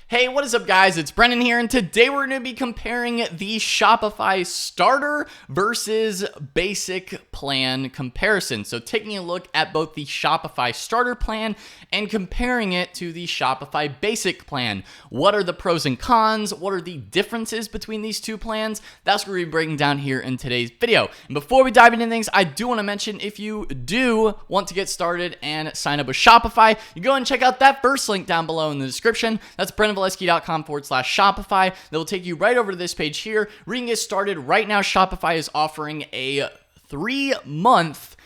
Hey, what is up guys? It's Brendan here, and today we're going to be comparing the Shopify starter versus basic plan comparison. So taking a look at both the Shopify starter plan and comparing it to the Shopify basic plan. What are the pros and cons? What are the differences between these two plans? That's what we're going to be breaking down here in today's video. And before we dive into things, I do want to mention if you do want to get started and sign up with Shopify, you go and check out that first link down below in the description. That's brendanvalesky.com/Shopify. That will take you right over to this page here where you can get started. Right now, Shopify is offering a 3-month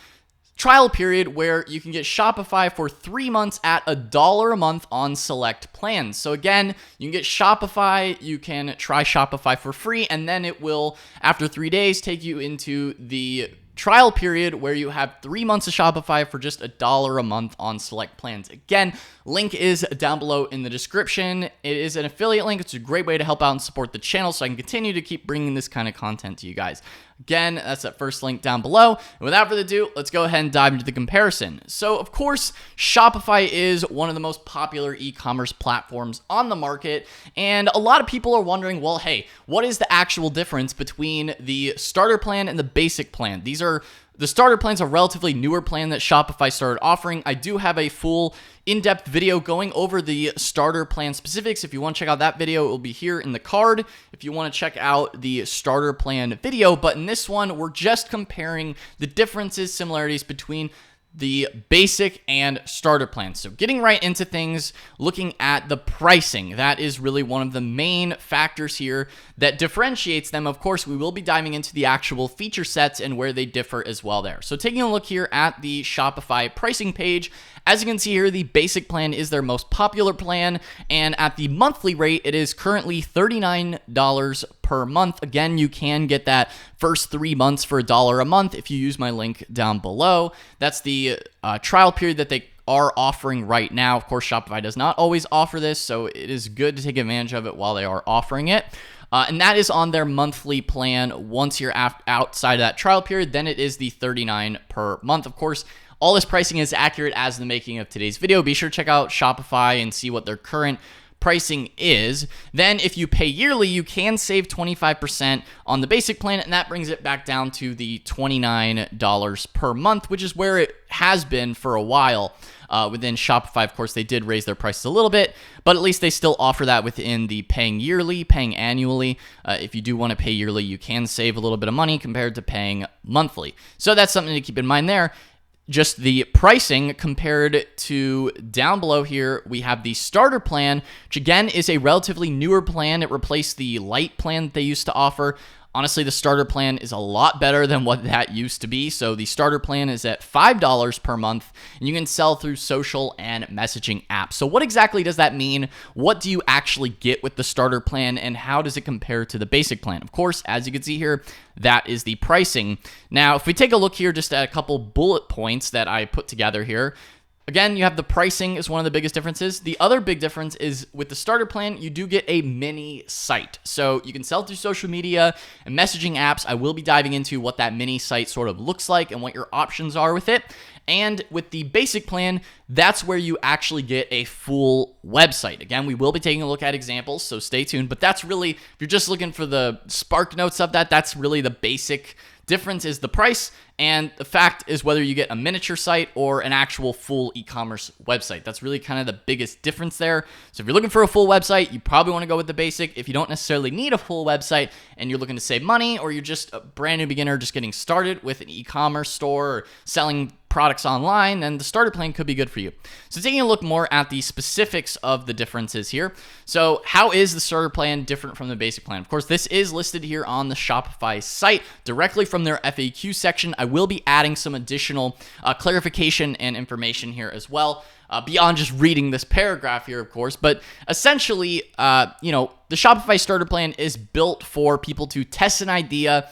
trial period where you can get Shopify for 3 months at $1 a month on select plans. So again, you can get Shopify, you can try Shopify for free, and then it will, after 3 days, take you into the trial period where you have 3 months of Shopify for just $1 a month on select plans. Again, link is down below in the description. It is an affiliate link. It's a great way to help out and support the channel so I can continue to keep bringing this kind of content to you guys. Again, that's that first link down below. And without further ado, let's go ahead and dive into the comparison. So, of course, Shopify is one of the most popular e-commerce platforms on the market, and a lot of people are wondering, well, hey, what is the actual difference between the starter plan and the basic plan? The starter plan is a relatively newer plan that Shopify started offering. I do have a full in-depth video going over the starter plan specifics. If you want to check out that video, it will be here in the card if you want to check out the starter plan video. But in this one, we're just comparing the differences, similarities between the basic and starter plan. So getting right into things, looking at the pricing, that is really one of the main factors here that differentiates them. Of course, we will be diving into the actual feature sets and where they differ as well there. So taking a look here at the Shopify pricing page, as you can see here, the basic plan is their most popular plan, and at the monthly rate, it is currently $39 per month. Again, you can get that first 3 months for $1 a month if you use my link down below. That's the trial period that they are offering right now. Of course, Shopify does not always offer this, so it is good to take advantage of it while they are offering it. And that is on their monthly plan. Once you're outside of that trial period, then it is the $39 per month. Of course, all this pricing is accurate as the making of today's video. Be sure to check out Shopify and see what their current pricing is. Then if you pay yearly, you can save 25% on the basic plan, and that brings it back down to the $29 per month, which is where it has been for a while. Within Shopify, of course, they did raise their prices a little bit, but at least they still offer that within the paying yearly, paying annually. If you do want to pay yearly, you can save a little bit of money compared to paying monthly. So that's something to keep in mind there. Just the pricing compared to down below here, we have the starter plan, which again is a relatively newer plan. It replaced the light plan that they used to offer. Honestly, the starter plan is a lot better than what that used to be. So the starter plan is at $5 per month, and you can sell through social and messaging apps. So what exactly does that mean? What do you actually get with the starter plan, and how does it compare to the basic plan? Of course, as you can see here, that is the pricing. Now, if we take a look here just at a couple bullet points that I put together here, again, you have the pricing is one of the biggest differences. The other big difference is with the starter plan, you do get a mini site. So you can sell through social media and messaging apps. I will be diving into what that mini site sort of looks like and what your options are with it. And with the basic plan, that's where you actually get a full website. Again, we will be taking a look at examples, so stay tuned. But that's really, if you're just looking for the spark notes of that, that's really the basic difference is the price, and the fact is whether you get a miniature site or an actual full e-commerce website. That's really kind of the biggest difference there. So if you're looking for a full website, you probably want to go with the basic. If you don't necessarily need a full website and you're looking to save money, or you're just a brand new beginner just getting started with an e-commerce store or selling products online, then the starter plan could be good for you. So taking a look more at the specifics of the differences here. So how is the starter plan different from the basic plan? Of course, this is listed here on the Shopify site directly from their FAQ section. I will be adding some additional clarification and information here as well. Beyond just reading this paragraph here, of course. But essentially, the Shopify starter plan is built for people to test an idea.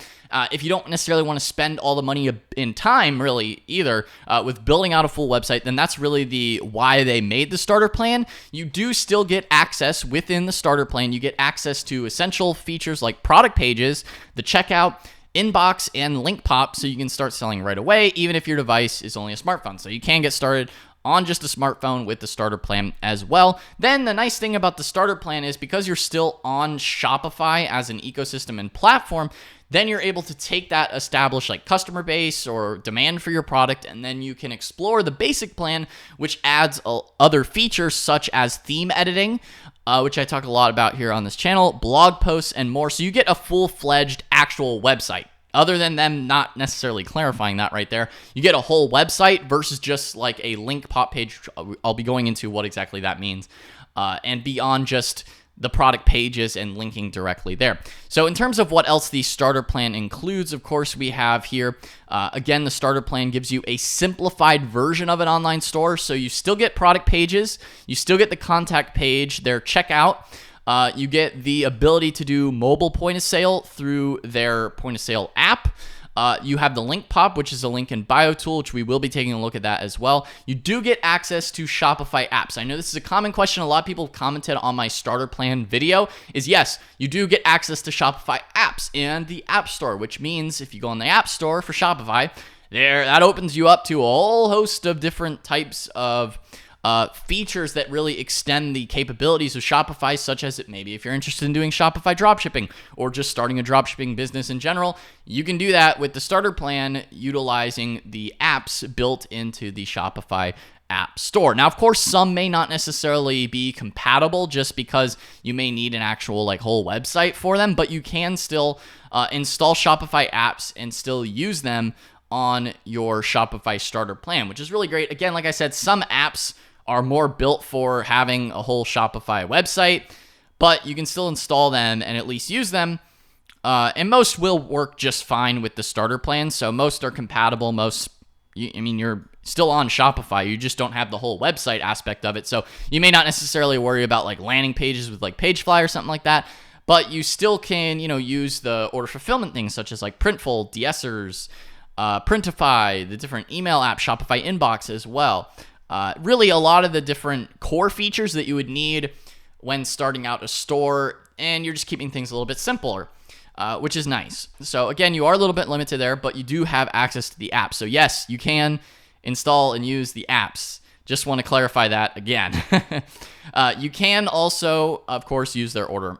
If you don't necessarily want to spend all the money in time, really, either, with building out a full website, then that's really the why they made the starter plan. You do still get access within the starter plan. You get access to essential features like product pages, the checkout, inbox, and Linkpop, so you can start selling right away, even if your device is only a smartphone. So you can get started on just a smartphone with the starter plan as well. Then the nice thing about the starter plan is because you're still on Shopify as an ecosystem and platform, then you're able to take that established like customer base or demand for your product, and then you can explore the basic plan, which adds other features such as theme editing, which I talk a lot about here on this channel, blog posts, and more. So you get a full-fledged actual website. Other than them not necessarily clarifying that right there, you get a whole website versus just like a Linkpop page. I'll be going into what exactly that means, and beyond just the product pages and linking directly there. So in terms of what else the starter plan includes, of course, we have here, again, the starter plan gives you a simplified version of an online store. So you still get product pages, you still get the contact page, their checkout, you get the ability to do mobile point of sale through their point of sale app. You have the Linkpop, which is a link in bio tool, which we will be taking a look at that as well. You do get access to Shopify apps. I know this is a common question. A lot of people commented on my starter plan video is yes, you do get access to Shopify apps and the App Store, which means if you go on the App Store for Shopify, that opens you up to a whole host of different types of features that really extend the capabilities of Shopify, such as maybe if you're interested in doing Shopify dropshipping or just starting a dropshipping business in general, you can do that with the starter plan utilizing the apps built into the Shopify App Store. Now, of course, some may not necessarily be compatible just because you may need an actual like whole website for them, but you can still install Shopify apps and still use them on your Shopify starter plan, which is really great. Again, like I said, some apps are more built for having a whole Shopify website, but you can still install them and at least use them. And most will work just fine with the starter plan. So most are compatible. You're still on Shopify. You just don't have the whole website aspect of it. So you may not necessarily worry about like landing pages with like Pagefly or something like that, but you still can, use the order fulfillment things such as like Printful, De-essers, Printify, the different email apps, Shopify Inbox as well. Really a lot of the different core features that you would need when starting out a store, and you're just keeping things a little bit simpler, which is nice. So again, you are a little bit limited there, but you do have access to the apps. So yes, you can install and use the apps. Just want to clarify that again. You can also, of course, use their order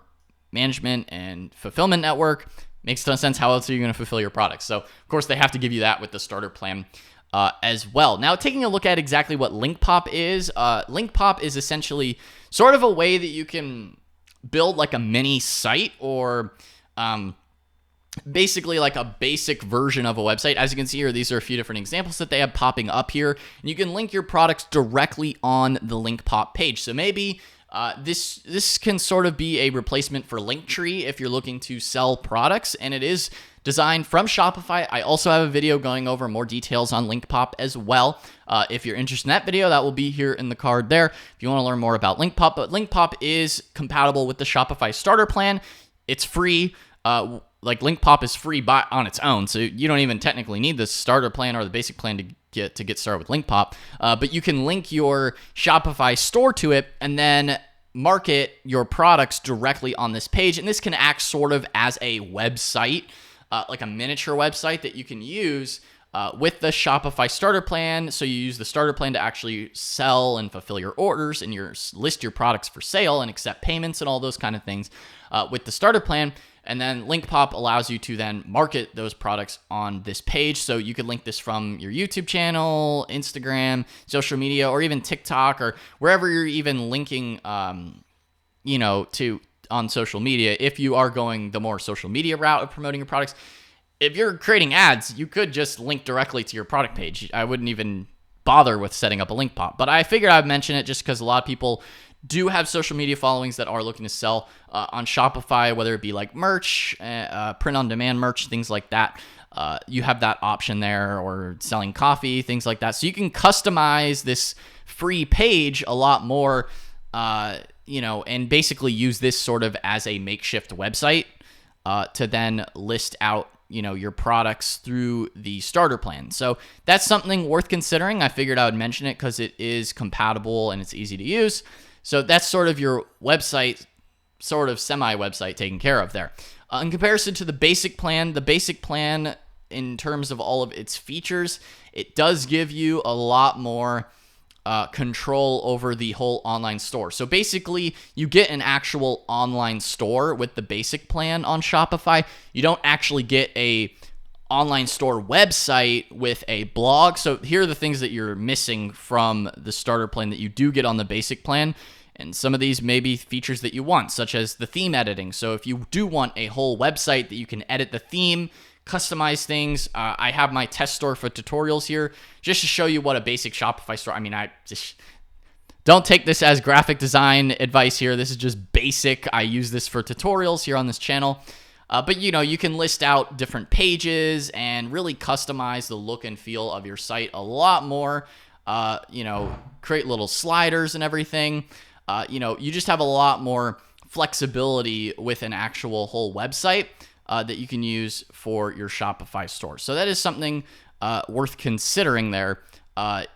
management and fulfillment network. Makes a ton of sense. How else are you going to fulfill your products? So, of course, they have to give you that with the starter plan as well. Now, taking a look at exactly what Linkpop is, Linkpop is essentially sort of a way that you can build like a mini site or basically like a basic version of a website. As you can see here, these are a few different examples that they have popping up here. And you can link your products directly on the Linkpop page. So maybe this can sort of be a replacement for Linktree if you're looking to sell products, and it is designed from Shopify. I also have a video going over more details on Linkpop as well. If you're interested in that video, that will be here in the card there if you want to learn more about Linkpop. But Linkpop is compatible with the Shopify starter plan. It's free. Like Linkpop is free on its own, so you don't even technically need the starter plan or the basic plan to get started with Linkpop. But you can link your Shopify store to it and then market your products directly on this page. And this can act sort of as a website, like a miniature website that you can use with the Shopify starter plan. So you use the starter plan to actually sell and fulfill your orders and list your products for sale and accept payments and all those kind of things with the starter plan. And then Linkpop allows you to then market those products on this page. So you could link this from your YouTube channel, Instagram, social media, or even TikTok, or wherever you're even linking, to on social media. If you are going the more social media route of promoting your products, if you're creating ads, you could just link directly to your product page. I wouldn't even bother with setting up a Linkpop, but I figured I'd mention it just because a lot of people do have social media followings that are looking to sell on Shopify, whether it be like merch, print-on-demand merch, things like that. You have that option there, or selling coffee, things like that. So you can customize this free page a lot more, and basically use this sort of as a makeshift website to then list out your products through the starter plan. So that's something worth considering. I figured I would mention it because it is compatible and it's easy to use. So that's sort of your website, sort of semi-website taken care of there. In comparison to the basic plan in terms of all of its features, it does give you a lot more control over the whole online store. So basically, you get an actual online store with the basic plan on Shopify. You don't actually get a online store website with a blog. So here are the things that you're missing from the starter plan that you do get on the basic plan. And some of these may be features that you want, such as the theme editing. So if you do want a whole website that you can edit the theme, customize things, I have my test store for tutorials here just to show you what a basic Shopify store, I just don't take this as graphic design advice here. This is just basic. I use this for tutorials here on this channel. But you can list out different pages and really customize the look and feel of your site a lot more. Create little sliders and everything. You just have a lot more flexibility with an actual whole website that you can use for your Shopify store. So that is something worth considering there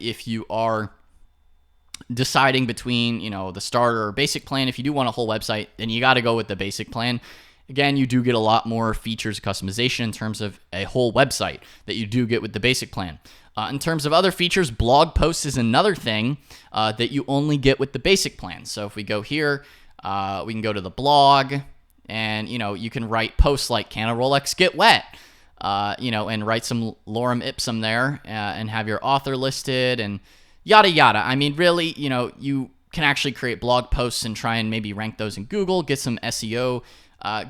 if you are deciding between, the starter or basic plan. If you do want a whole website, then you got to go with the basic plan. Again, you do get a lot more features, customization in terms of a whole website that you do get with the basic plan. In terms of other features, blog posts is another thing that you only get with the basic plan. So if we go here, we can go to the blog, and you can write posts like "Can a Rolex get wet?" And write some lorem ipsum there, and have your author listed and yada yada. Really, you can actually create blog posts and try and maybe rank those in Google, get some SEO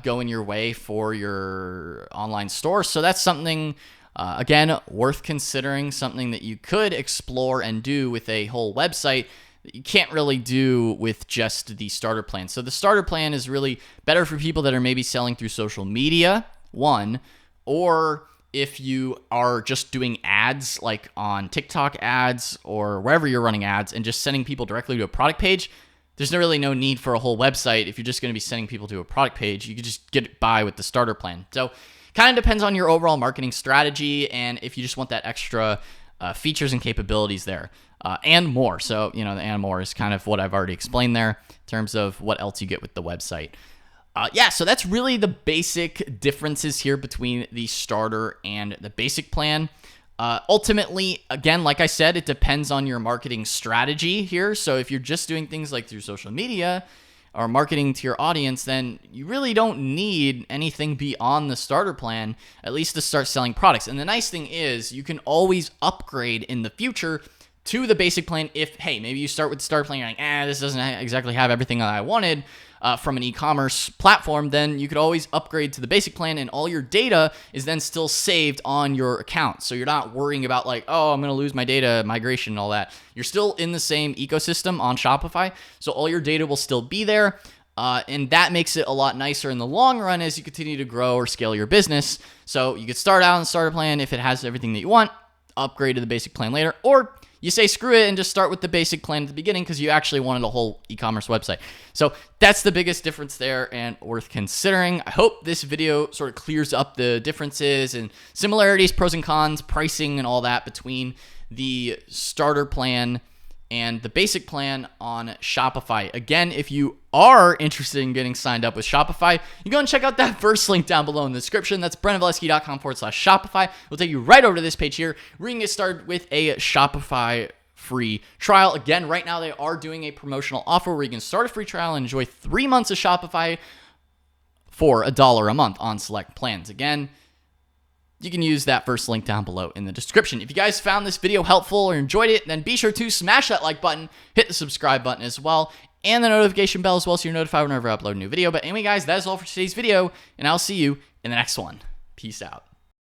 going your way for your online store. So that's something, again, worth considering, something that you could explore and do with a whole website that you can't really do with just the starter plan. So the starter plan is really better for people that are maybe selling through social media, one, or if you are just doing ads like on TikTok ads or wherever you're running ads and just sending people directly to a product page. There's really no need for a whole website. If you're just going to be sending people to a product page, you can just get by with the starter plan. So kind of depends on your overall marketing strategy and if you just want that extra features and capabilities there and more. So, the and more is kind of what I've already explained there in terms of what else you get with the website. So that's really the basic differences here between the starter and the basic plan. Ultimately, again, like I said, it depends on your marketing strategy here. So if you're just doing things like through social media or marketing to your audience, then you really don't need anything beyond the starter plan, at least to start selling products. And the nice thing is you can always upgrade in the future to the basic plan if, hey, maybe you start with the starter plan, you're like, this doesn't exactly have everything that I wanted from an e-commerce platform, then you could always upgrade to the basic plan and all your data is then still saved on your account. So you're not worrying about like, I'm going to lose my data migration and all that. You're still in the same ecosystem on Shopify. So all your data will still be there. And that makes it a lot nicer in the long run as you continue to grow or scale your business. So you could start out on the starter plan if it has everything that you want, upgrade to the basic plan later, or you say screw it and just start with the basic plan at the beginning because you actually wanted a whole e-commerce website. So that's the biggest difference there and worth considering. I hope this video sort of clears up the differences and similarities, pros and cons, pricing and all that between the starter plan and the basic plan on Shopify. Again, if you are interested in getting signed up with Shopify, you go and check out that first link down below in the description. That's brennanvalesky.com/Shopify. It'll take you right over to this page here where you can get started with a Shopify free trial. Again, right now they are doing a promotional offer where you can start a free trial and enjoy 3 months of Shopify for $1 a month on select plans. Again, you can use that first link down below in the description. If you guys found this video helpful or enjoyed it, then be sure to smash that like button, hit the subscribe button as well, and the notification bell as well so you're notified whenever I upload a new video. But anyway, guys, that is all for today's video, and I'll see you in the next one. Peace out.